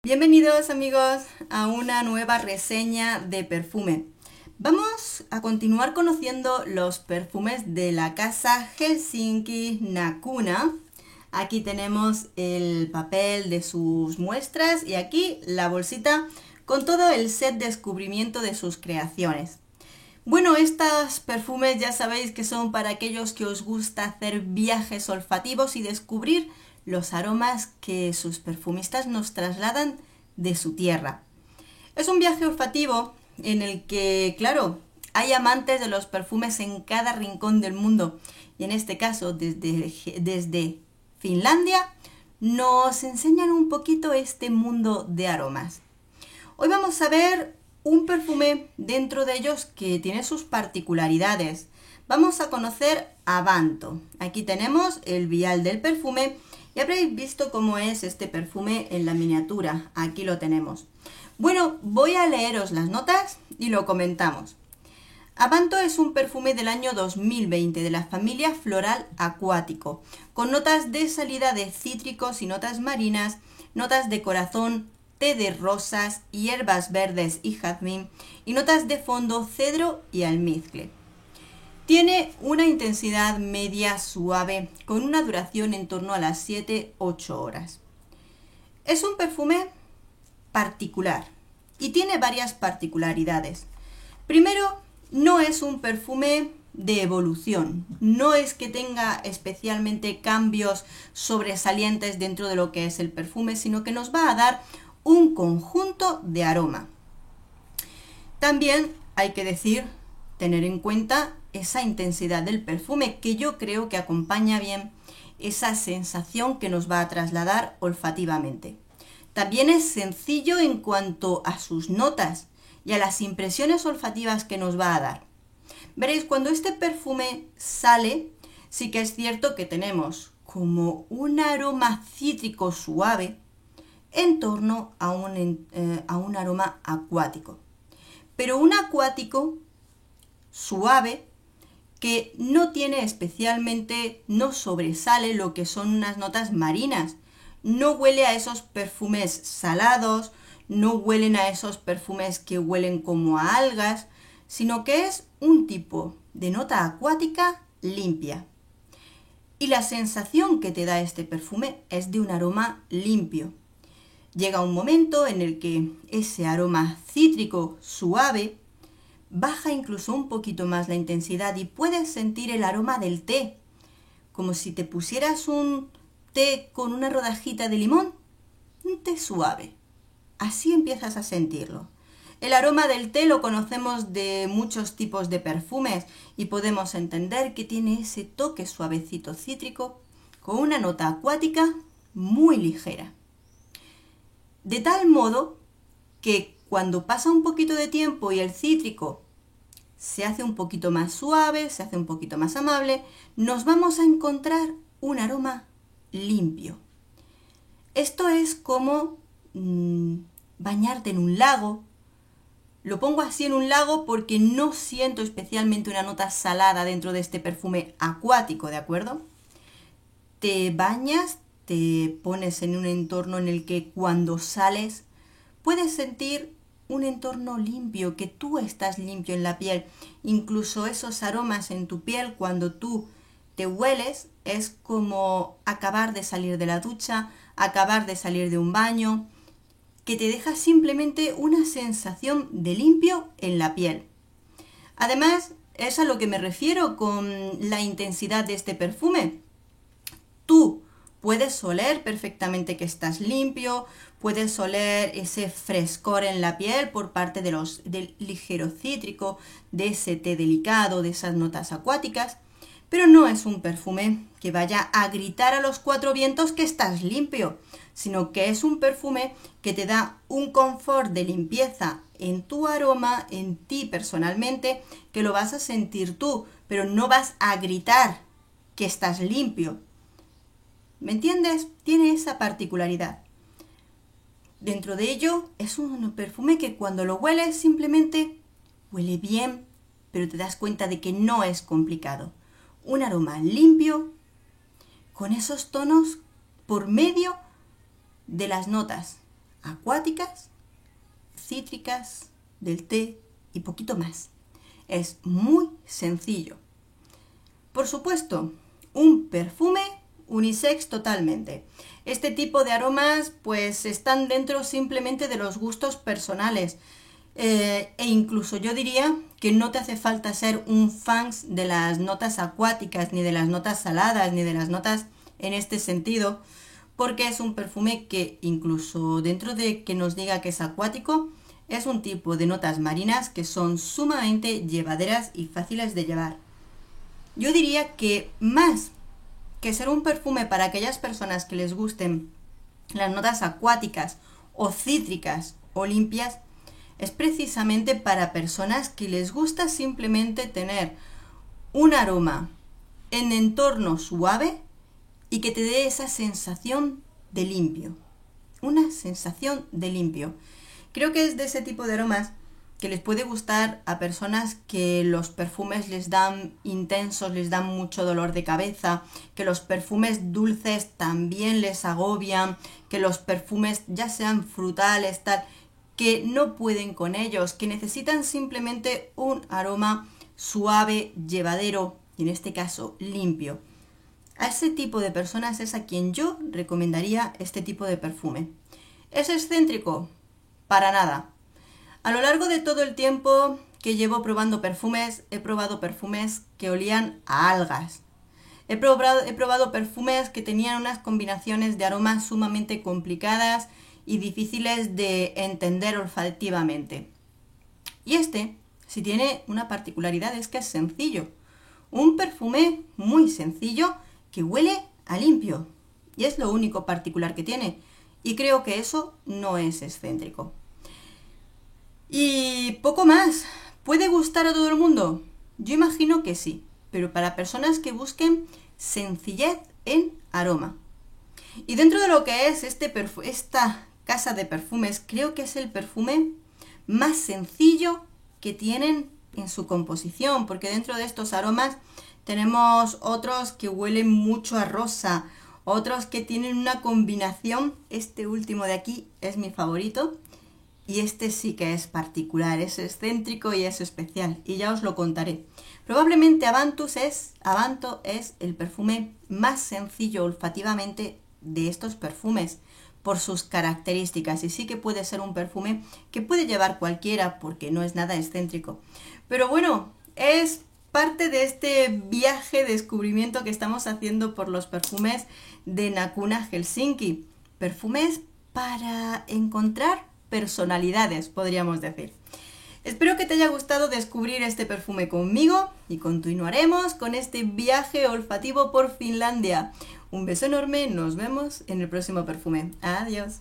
Bienvenidos amigos a una nueva reseña de perfume. Vamos a continuar conociendo los perfumes de la casa Helsinki Nakuna. Aquí tenemos el papel de sus muestras y aquí la bolsita con todo el set de descubrimiento de sus creaciones. Bueno, estos perfumes ya sabéis que son para aquellos que os gusta hacer viajes olfativos y descubrir los aromas que sus perfumistas nos trasladan de su tierra. Es un viaje olfativo en el que, claro, hay amantes de los perfumes en cada rincón del mundo y en este caso desde Finlandia nos enseñan un poquito este mundo de aromas. Hoy vamos a ver un perfume dentro de ellos que tiene sus particularidades. Vamos a conocer Avanto. Aquí tenemos el vial del perfume y habréis visto cómo es este perfume en la miniatura. Aquí lo tenemos. Bueno, voy a leeros las notas y lo comentamos. Avanto es un perfume del año 2020 de la familia floral acuático, con notas de salida de cítricos y notas marinas, notas de corazón, té de rosas, hierbas verdes y jazmín, y notas de fondo cedro y almizcle. Tiene una intensidad media suave con una duración en torno a las 7-8 horas. Es un perfume particular y tiene varias particularidades. Primero, no es un perfume de evolución, no es que tenga especialmente cambios sobresalientes dentro de lo que es el perfume, sino que nos va a dar un conjunto de aroma. También hay que tener en cuenta esa intensidad del perfume, que yo creo que acompaña bien esa sensación que nos va a trasladar olfativamente. También es sencillo en cuanto a sus notas y a las impresiones olfativas que nos va a dar. Veréis, cuando este perfume sale, sí que es cierto que tenemos como un aroma cítrico suave en torno a un aroma acuático. Pero un acuático suave que no tiene especialmente, no sobresale lo que son unas notas marinas. No huele a esos perfumes salados, no huelen a esos perfumes que huelen como a algas, sino que es un tipo de nota acuática limpia. Y la sensación que te da este perfume es de un aroma limpio. Llega un momento en el que ese aroma cítrico suave baja incluso un poquito más la intensidad y puedes sentir el aroma del té, como si te pusieras un té con una rodajita de limón, un té suave. Así empiezas a sentirlo. El aroma del té lo conocemos de muchos tipos de perfumes y podemos entender que tiene ese toque suavecito cítrico con una nota acuática muy ligera. De tal modo que cuando pasa un poquito de tiempo y el cítrico se hace un poquito más suave, se hace un poquito más amable, nos vamos a encontrar un aroma limpio. Esto es como bañarte en un lago. Lo pongo así en un lago porque no siento especialmente una nota salada dentro de este perfume acuático, ¿de acuerdo? Te bañas, te pones en un entorno en el que cuando sales puedes sentir un entorno limpio, que tú estás limpio en la piel. Incluso esos aromas en tu piel cuando tú te hueles es como acabar de salir de la ducha, acabar de salir de un baño, que te deja simplemente una sensación de limpio en la piel. Además, es a lo que me refiero con la intensidad de este perfume. Tú puedes oler perfectamente que estás limpio, puedes oler ese frescor en la piel por parte del ligero cítrico, de ese té delicado, de esas notas acuáticas, pero no es un perfume que vaya a gritar a los cuatro vientos que estás limpio, sino que es un perfume que te da un confort de limpieza en tu aroma, en ti personalmente, que lo vas a sentir tú, pero no vas a gritar que estás limpio. ¿Me entiendes? Tiene esa particularidad. Dentro de ello es un perfume que cuando lo hueles simplemente huele bien, pero te das cuenta de que no es complicado. Un aroma limpio, con esos tonos por medio de las notas acuáticas, cítricas, del té y poquito más. Es muy sencillo. Por supuesto, un perfume unisex totalmente. Este tipo de aromas pues están dentro simplemente de los gustos personales. E incluso yo diría que no te hace falta ser un fan de las notas acuáticas, ni de las notas saladas, ni de las notas en este sentido, porque es un perfume que incluso dentro de que nos diga que es acuático, es un tipo de notas marinas que son sumamente llevaderas y fáciles de llevar. Yo diría que más que ser un perfume para aquellas personas que les gusten las notas acuáticas o cítricas o limpias, es precisamente para personas que les gusta simplemente tener un aroma en entorno suave y que te dé esa sensación de limpio. Una sensación de limpio. Creo que es de ese tipo de aromas que les puede gustar a personas que los perfumes les dan intensos, les dan mucho dolor de cabeza, que los perfumes dulces también les agobian, que los perfumes ya sean frutales, tal, que no pueden con ellos, que necesitan simplemente un aroma suave, llevadero y en este caso limpio. A ese tipo de personas es a quien yo recomendaría este tipo de perfume. ¿Es excéntrico? Para nada. A lo largo de todo el tiempo que llevo probando perfumes, he probado perfumes que olían a algas. He probado perfumes que tenían unas combinaciones de aromas sumamente complicadas y difíciles de entender olfativamente. Y este, si tiene una particularidad, es que es sencillo. Un perfume muy sencillo que huele a limpio. Y es lo único particular que tiene. Y creo que eso no es excéntrico. Y poco más. ¿Puede gustar a todo el mundo? Yo imagino que sí, pero para personas que busquen sencillez en aroma. Y dentro de lo que es esta casa de perfumes, creo que es el perfume más sencillo que tienen en su composición, porque dentro de estos aromas tenemos otros que huelen mucho a rosa, otros que tienen una combinación. Este último de aquí es mi favorito. Y este sí que es particular, es excéntrico y es especial, y ya os lo contaré. Probablemente Avanto es el perfume más sencillo olfativamente de estos perfumes, por sus características, y sí que puede ser un perfume que puede llevar cualquiera, porque no es nada excéntrico. Pero bueno, es parte de este viaje de descubrimiento que estamos haciendo por los perfumes de Nakuna Helsinki. Perfumes para encontrar personalidades, podríamos decir. Espero que te haya gustado descubrir este perfume conmigo y continuaremos con este viaje olfativo por Finlandia. Un beso enorme, nos vemos en el próximo perfume. Adiós.